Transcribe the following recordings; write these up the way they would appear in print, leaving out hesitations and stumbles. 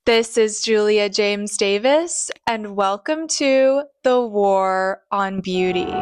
This is Julia James Davis, and welcome to The War on Beauty.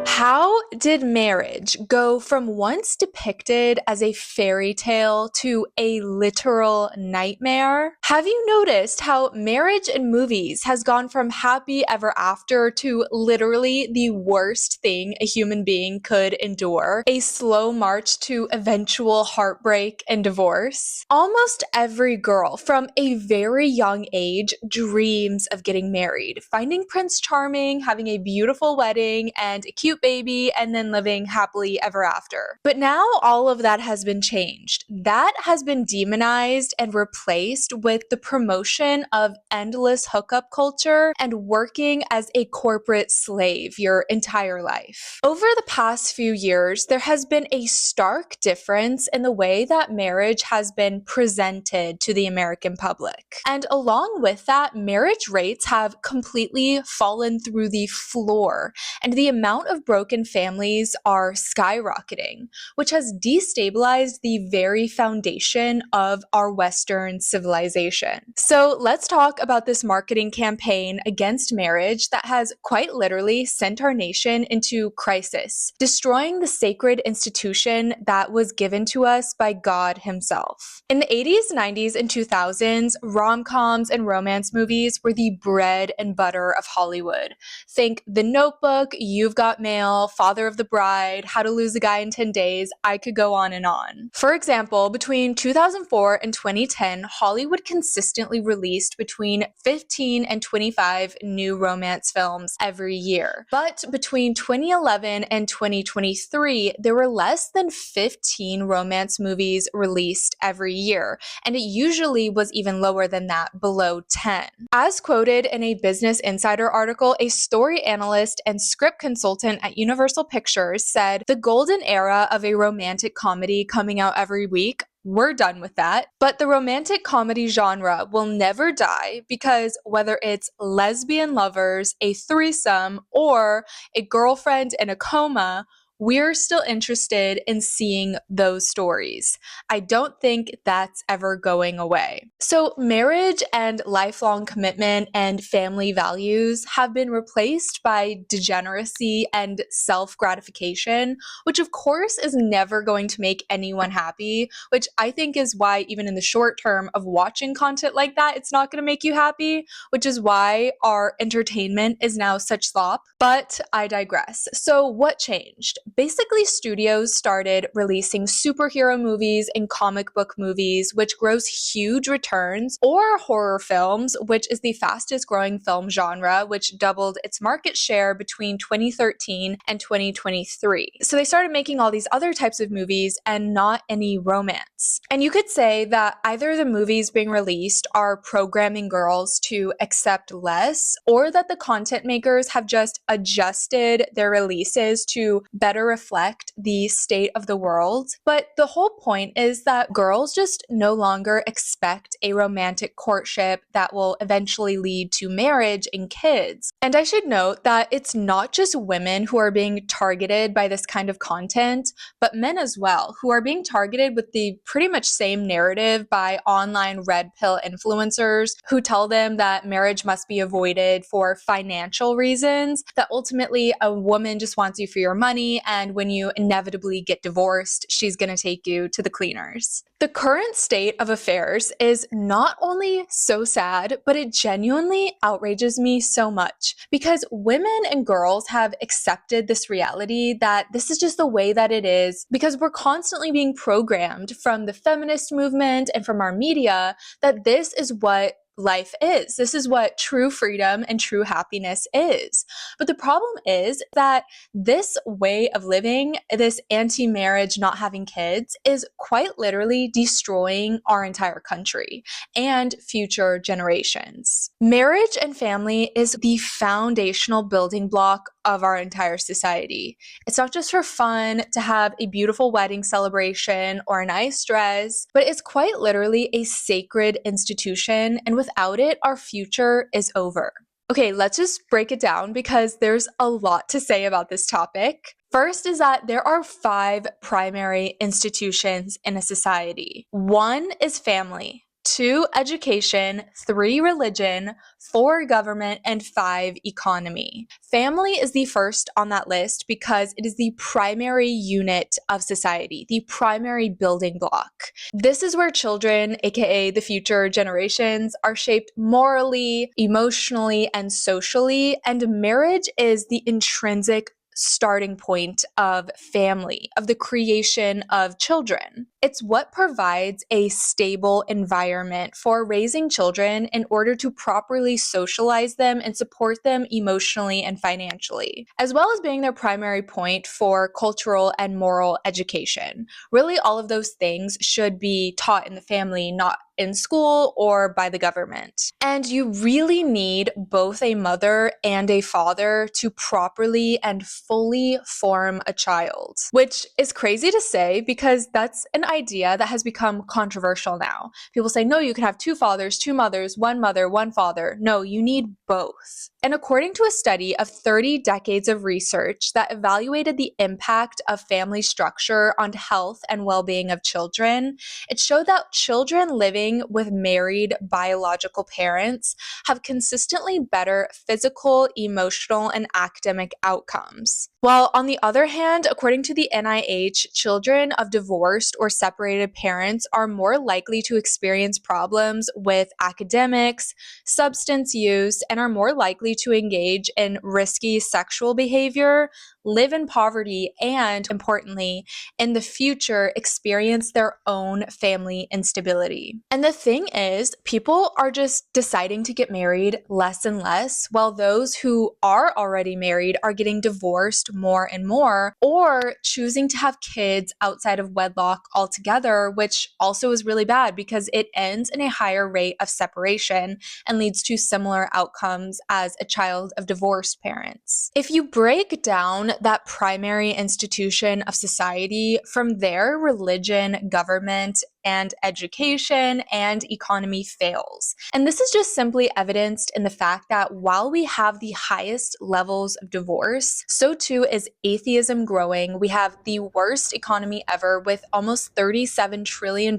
How did marriage go from once depicted as a fairy tale to a literal nightmare? Have you noticed how marriage in movies has gone from happy ever after to literally the worst thing a human being could endure? A slow march to eventual heartbreak and divorce? Almost every girl from a very young age dreams of getting married, finding Prince Charming, having a beautiful wedding, and a cute baby, and then living happily ever after. But now all of that has been changed. That has been demonized and replaced with the promotion of endless hookup culture and working as a corporate slave your entire life. Over the past few years, there has been a stark difference in the way that marriage has been presented to the American public. And along with that, marriage rates have completely fallen through the floor, and the amount of broken families are skyrocketing, which has destabilized the very foundation of our Western civilization. So let's talk about this marketing campaign against marriage that has quite literally sent our nation into crisis, destroying the sacred institution that was given to us by God Himself. In the 80s, 90s, and 2000s, rom-coms and romance movies were the bread and butter of Hollywood. Think The Notebook, You've Got Mail, Father of the Bride, How to Lose a Guy in 10 Days, I could go on and on. For example, between 2004 and 2010, Hollywood consistently released between 15 and 25 new romance films every year. But between 2011 and 2023, there were less than 15 romance movies released every year, and it usually was even lower than that, below 10. As quoted in a Business Insider article, a story analyst and script consultant at Universal Pictures said, "The golden era of a romantic comedy coming out every week, we're done with that. But the romantic comedy genre will never die because whether it's lesbian lovers, a threesome, or a girlfriend in a coma, we're still interested in seeing those stories. I don't think that's ever going away." So marriage and lifelong commitment and family values have been replaced by degeneracy and self-gratification, which of course is never going to make anyone happy, which I think is why even in the short term of watching content like that, it's not going to make you happy, which is why our entertainment is now such slop. But I digress. So what changed? Basically, studios started releasing superhero movies and comic book movies, which gross huge returns, or horror films, which is the fastest growing film genre, which doubled its market share between 2013 and 2023. So they started making all these other types of movies and not any romance. And you could say that either the movies being released are programming girls to accept less, or that the content makers have just adjusted their releases to better reflect the state of the world. But the whole point is that girls just no longer expect a romantic courtship that will eventually lead to marriage and kids. And I should note that it's not just women who are being targeted by this kind of content, but men as well, who are being targeted with the pretty much same narrative by online red pill influencers who tell them that marriage must be avoided for financial reasons, that ultimately a woman just wants you for your money, and when you inevitably get divorced, she's going to take you to the cleaners. The current state of affairs is not only so sad, but it genuinely outrages me so much because women and girls have accepted this reality that this is just the way that it is because we're constantly being programmed from the feminist movement and from our media that this is what life is. This is what true freedom and true happiness is. But the problem is that this way of living, this anti-marriage, not having kids, is quite literally destroying our entire country and future generations. Marriage and family is the foundational building block of our entire society. It's not just for fun to have a beautiful wedding celebration or a nice dress, but it's quite literally a sacred institution, and without it, our future is over. Okay, let's just break it down because there's a lot to say about this topic. First is that there are 5 primary institutions in a society. 1 is family, 2 education, 3 religion, 4 government, and 5 economy. Family is the first on that list because it is the primary unit of society, the primary building block. This is where children, aka the future generations, are shaped morally, emotionally, and socially, and marriage is the intrinsic starting point of family, of the creation of children. It's what provides a stable environment for raising children in order to properly socialize them and support them emotionally and financially, as well as being their primary point for cultural and moral education. Really, all of those things should be taught in the family, not in school or by the government. And you really need both a mother and a father to properly and fully form a child, which is crazy to say because that's an idea that has become controversial now. People say, no, you can have 2 fathers, 2 mothers, 1 mother, 1 father. No, you need both. And according to a study of 30 decades of research that evaluated the impact of family structure on health and well-being of children, it showed that children living with married biological parents have consistently better physical, emotional, and academic outcomes. While on the other hand, according to the NIH, children of divorced or separated parents are more likely to experience problems with academics, substance use, and are more likely to engage in risky sexual behavior, live in poverty, and, importantly, in the future experience their own family instability. And the thing is, people are just deciding to get married less and less, while those who are already married are getting divorced more and more, or choosing to have kids outside of wedlock altogether, which also is really bad because it ends in a higher rate of separation and leads to similar outcomes as a child of divorced parents. If you break down that primary institution of society, from there, religion, government, and education and economy fails. And this is just simply evidenced in the fact that while we have the highest levels of divorce, so too is atheism growing. We have the worst economy ever with almost $37 trillion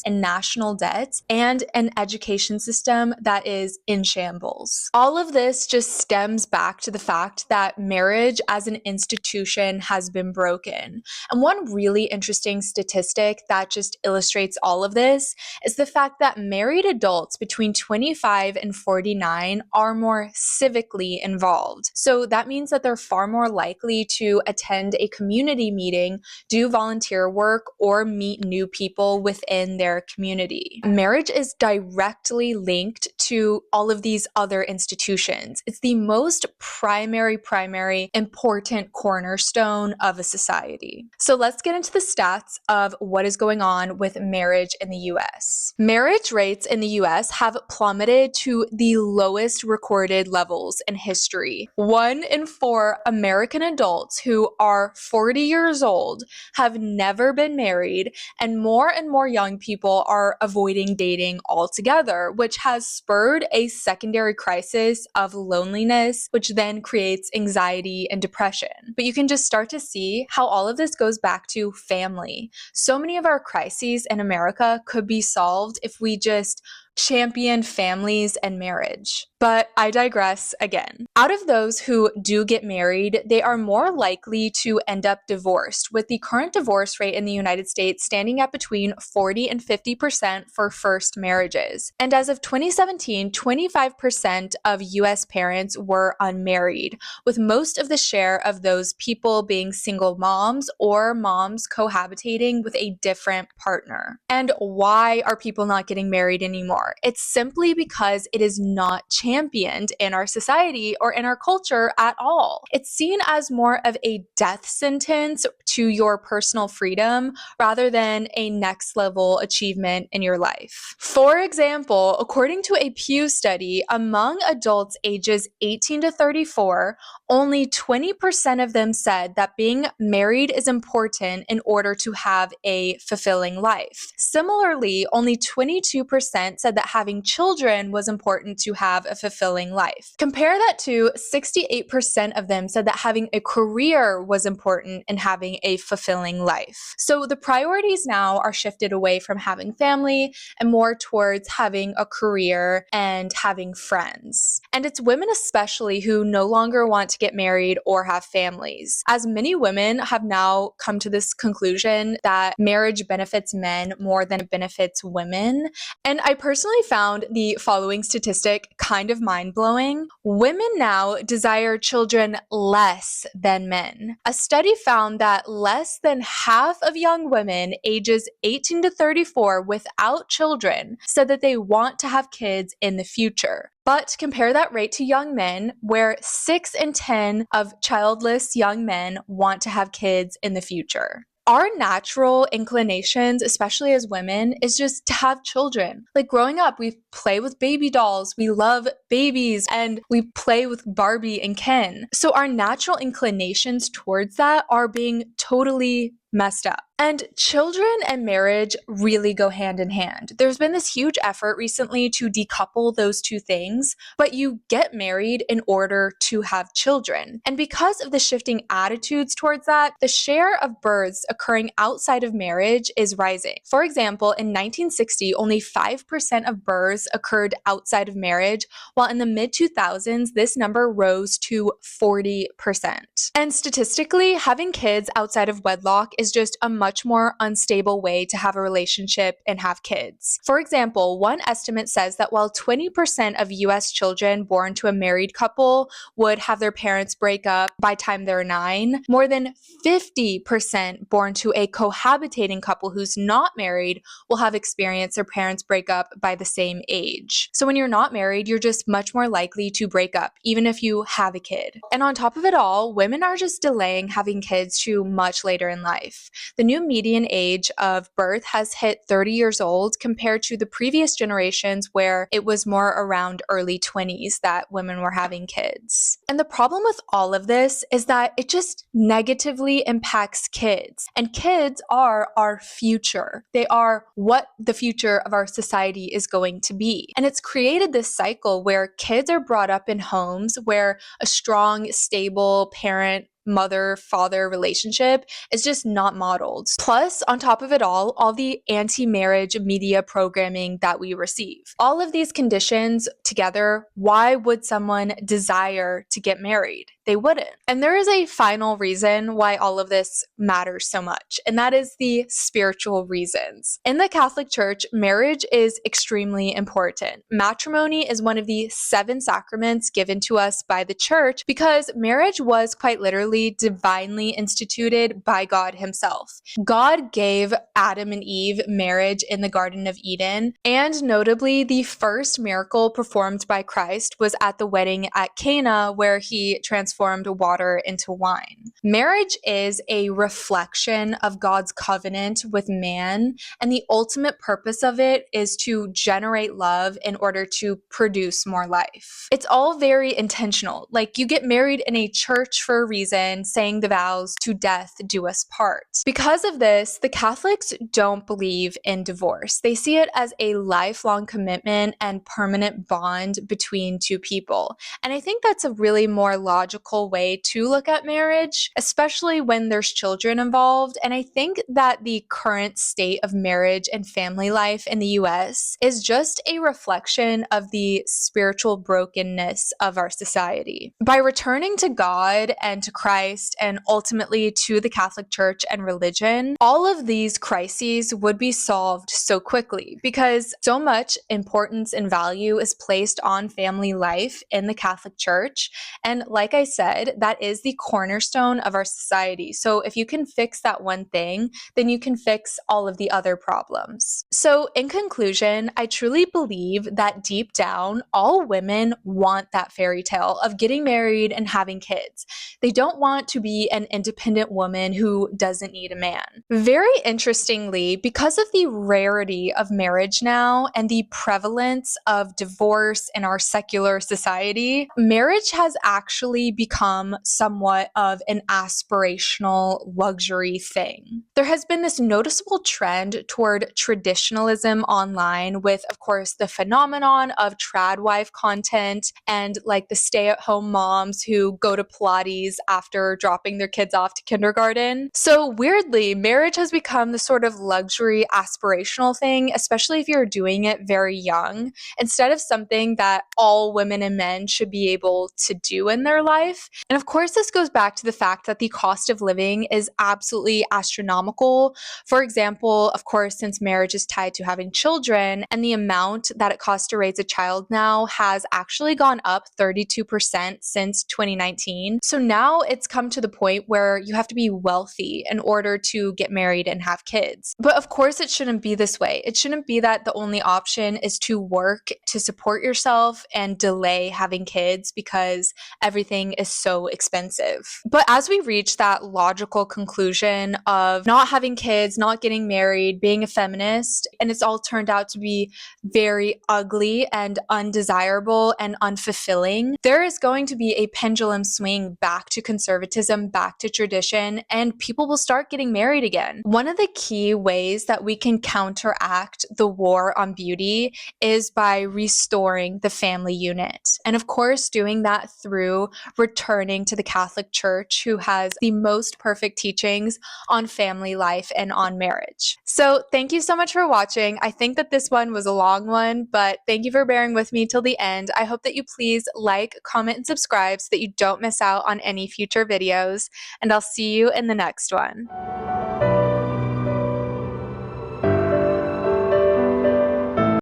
in national debt and an education system that is in shambles. All of this just stems back to the fact that marriage as an institution has been broken. And one really interesting statistic that just illustrates all of this is the fact that married adults between 25 and 49 are more civically involved. So that means that they're far more likely to attend a community meeting, do volunteer work, or meet new people within their community. Marriage is directly linked to all of these other institutions. It's the most primary important cornerstone of a society. So let's get into the stats of what is going on with marriage in the US. Marriage rates in the US have plummeted to the lowest recorded levels in history. 1 in 4 American adults who are 40 years old have never been married, and more young people are avoiding dating altogether, which has spurred a secondary crisis of loneliness, which then creates anxiety and depression. But you can just start to see how all of this goes back to family. So many of our crises in America could be solved if we just championed families and marriage. But I digress again. Out of those who do get married, they are more likely to end up divorced, with the current divorce rate in the United States standing at between 40 and 50% for first marriages. And as of 2017, 25% of US parents were unmarried, with most of the share of those people being single moms or moms cohabitating with a different partner. And why are people not getting married anymore? It's simply because it is not championed in our society or in our culture at all. It's seen as more of a death sentence to your personal freedom rather than a next level achievement in your life. For example, according to a Pew study, among adults ages 18 to 34, only 20% of them said that being married is important in order to have a fulfilling life. Similarly, only 22% said that having children was important to have a fulfilling life. Compare that to 68% of them said that having a career was important in having a fulfilling life. So the priorities now are shifted away from having family and more towards having a career and having friends. And it's women especially who no longer want to get married or have families, as many women have now come to this conclusion that marriage benefits men more than it benefits women. And I personally found the following statistic kind of mind-blowing. Women now desire children less than men. A study found that less than half of young women ages 18 to 34 without children said that they want to have kids in the future. But compare that rate to young men, where 6 in 10 of childless young men want to have kids in the future. Our natural inclinations, especially as women, is just to have children. Like growing up, we play with baby dolls, we love babies, and we play with Barbie and Ken. So our natural inclinations towards that are being totally messed up. And children and marriage really go hand in hand. There's been this huge effort recently to decouple those two things, but you get married in order to have children. And because of the shifting attitudes towards that, the share of births occurring outside of marriage is rising. For example, in 1960, only 5% of births occurred outside of marriage, while in the mid-2000s, this number rose to 40%. And statistically, having kids outside of wedlock is just a much more unstable way to have a relationship and have kids. For example, one estimate says that while 20% of US children born to a married couple would have their parents break up by the time they're 9, more than 50% born to a cohabitating couple who's not married will have experienced their parents break up by the same age. So when you're not married, you're just much more likely to break up, even if you have a kid. And on top of it all, women are just delaying having kids to much later in life. The new median age of birth has hit 30 years old compared to the previous generations where it was more around early 20s that women were having kids. And the problem with all of this is that it just negatively impacts kids. And kids are our future. They are what the future of our society is going to be. And it's created this cycle where kids are brought up in homes where a strong, stable parent mother-father relationship is just not modeled. Plus, on top of it all the anti-marriage media programming that we receive. All of these conditions together, why would someone desire to get married? They wouldn't. And there is a final reason why all of this matters so much, and that is the spiritual reasons. In the Catholic Church, marriage is extremely important. Matrimony is one of the 7 sacraments given to us by the Church because marriage was quite literally divinely instituted by God Himself. God gave Adam and Eve marriage in the Garden of Eden, and notably, the first miracle performed by Christ was at the wedding at Cana, where He transformed water into wine. Marriage is a reflection of God's covenant with man, and the ultimate purpose of it is to generate love in order to produce more life. It's all very intentional. Like, you get married in a church for a reason, saying the vows to death do us part. Because of this, the Catholics don't believe in divorce. They see it as a lifelong commitment and permanent bond between two people. And I think that's a really more logical way to look at marriage, especially when there's children involved. And I think that the current state of marriage and family life in the US is just a reflection of the spiritual brokenness of our society. By returning to God and to Christ and ultimately to the Catholic Church and religion, all of these crises would be solved so quickly because so much importance and value is placed on family life in the Catholic Church. And like I said, that is the cornerstone of our society. So if you can fix that one thing, then you can fix all of the other problems. So in conclusion, I truly believe that deep down, all women want that fairy tale of getting married and having kids. They don't don't want to be an independent woman who doesn't need a man. Very interestingly, because of the rarity of marriage now and the prevalence of divorce in our secular society, marriage has actually become somewhat of an aspirational luxury thing. There has been this noticeable trend toward traditionalism online with, of course, the phenomenon of trad wife content and like the stay-at-home moms who go to Pilates after dropping their kids off to kindergarten. So weirdly, marriage has become the sort of luxury aspirational thing, especially if you're doing it very young, instead of something that all women and men should be able to do in their life. And of course, this goes back to the fact that the cost of living is absolutely astronomical. For example, of course, since marriage is tied to having children, and the amount that it costs to raise a child now has actually gone up 32% since 2019. So now it's come to the point where you have to be wealthy in order to get married and have kids. But of course, it shouldn't be this way. It shouldn't be that the only option is to work to support yourself and delay having kids because everything is so expensive. But as we reach that logical conclusion of not having kids, not getting married, being a feminist, and it's all turned out to be very ugly and undesirable and unfulfilling, there is going to be a pendulum swing back to conservatism, back to tradition, and people will start getting married again. One of the key ways that we can counteract the war on beauty is by restoring the family unit. And of course, doing that through returning to the Catholic Church, who has the most perfect teachings on family life and on marriage. So thank you so much for watching. I think that this one was a long one, but thank you for bearing with me till the end. I hope that you please like, comment, and subscribe so that you don't miss out on any future videos, and I'll see you in the next one.